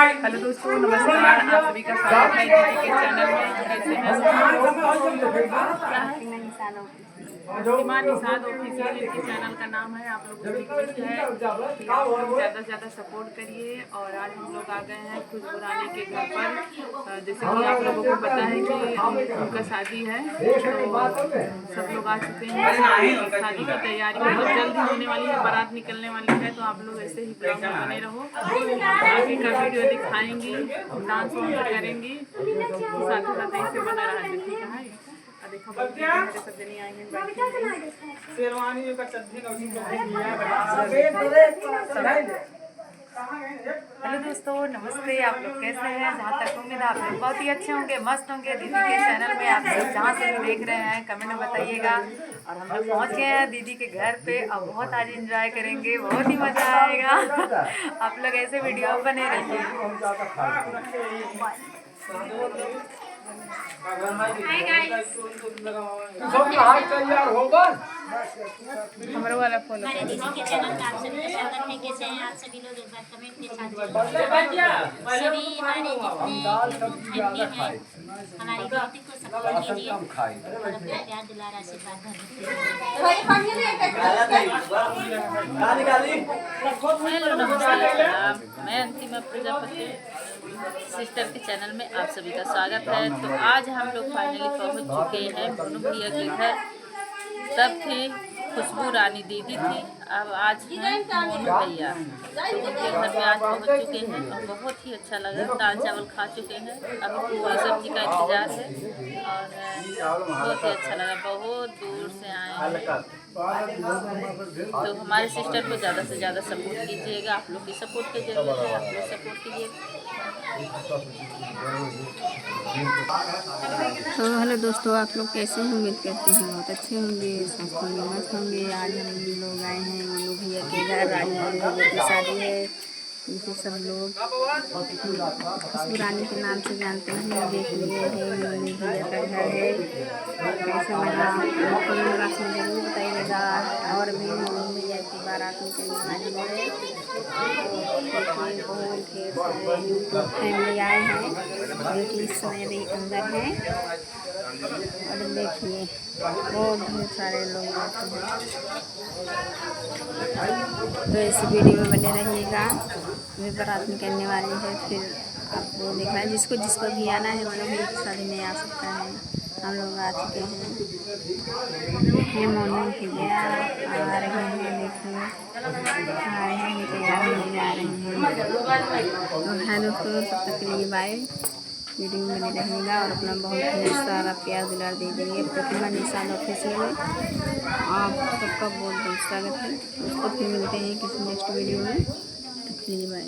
Hello दोस्तों, नमस्कार। आप सभी का स्वागत है दीदी के चैनल में। कैसे हैं ईमान निषाद ऑफिशियल इनके चैनल का नाम है। आप लोगों से रिक्वेस्ट है कि आप लोग ज़्यादा से ज़्यादा सपोर्ट करिए। और आज हम लोग आ गए हैं खुशबू रानी के घर पर। जैसे कि आप लोगों को पता है कि उनका शादी है, तो सब लोग आ चुके हैं। शादी की तैयारी बहुत जल्द ही होने वाली है, बारात निकलने वाली है। तो आप लोग ऐसे ही ब्लॉग में बने रहो, आगे का वीडियो दिखाएंगी, डांस वांस करेंगी, साथ ही साथ ऐसे बना रहा है। ठीक है, देखो मेरे सब जनी आई हैं शेरवानी का चद्दी। हेलो दोस्तों, नमस्ते। आप लोग कैसे हैं? जहाँ तक उम्मीद आप लोग बहुत ही अच्छे होंगे, मस्त होंगे। दीदी के चैनल में आप लोग जहाँ से भी देख रहे हैं कमेंट में बताइएगा। और हम लोग पहुँच गए हैं दीदी के घर पे। अब बहुत आज एंजॉय करेंगे, बहुत ही मज़ा आएगा। आप लोग ऐसे वीडियो बने रहिए। हमारे वाला फॉलो हमारे दीदी के चैनल का आप सभी का स्वागत है। कैसे हैं आप सभी लोग? एक बार कमेंट के साथ सभी हमारे जितने फैमिली हैं, हमारी दीदी को सपोर्ट कीजिए और अपना प्यार दुलार आशीर्वाद हेलो नमस्कार, मैं अंतिमा प्रजापति सिस्टर के चैनल में आप सभी का स्वागत है। तो आज हम लोग फाइनली पहुंच चुके हैं मोनू भैया के घर। तब थे खुशबू रानी दीदी थी, अब आज हैं मोनू भैया। तो उनके घर में आज पहुंच चुके हैं और बहुत ही अच्छा लगा। दाल चावल खा चुके हैं, अभी पूरी सब्जी का इंतजार है और बहुत ही अच्छा लगा। बहुत दूर से आए हैं, तो हमारे सिस्टर को ज़्यादा से ज़्यादा सपोर्ट कीजिएगा। आप लोग की सपोर्ट की जरूरत है, आप लोग सपोर्ट कीजिए। तो हेलो दोस्तों, आप लोग कैसे हैं? उम्मीद करते हैं बहुत अच्छे होंगे, स्वस्थ होंगे, मस्त होंगे। आज हम लोग आए हैं मोनू भैया के घर। आज मोनू भैया की शादी है, जिसे सब लोग खुशबू रानी के नाम से जानते हैं। देख लिए है मोनू भैया का घर है। कैसा लगा कमेंट बॉक्स में जरूर बताइएगा। और भी मोनू भैया की बारात निकलने वाली है। बहुत ढेर सारे फैमिली आए हैं, जो कि इस समय भी अंदर हैं। और देखिए बहुत ढेर सारे लोग बैठे हैं। तो इस वीडियो में बने रहिएगा। वे बारात निकलने वाली है, फिर आपको देखना है। जिसको भी आना है वो लोग भी शादी में आ सकता है। हम लोग आ चुके हैं। ये मोनू भैया आ रहे हैं, देखिए आए हैं, तैयार होने जा रहे हैं। तो है दोस्तों, तब तक के लिए बाय। वीडियो में बने रहिएगा और अपना बहुत ढेर सारा प्यार दुलार दे दीजिए। प्रतिमा निषाद ऑफिशियल में आप सबका बहुत बहुत स्वागत है। उसको फिर मिलते हैं किसी नेक्स्ट वीडियो में। तब के लिए बाय।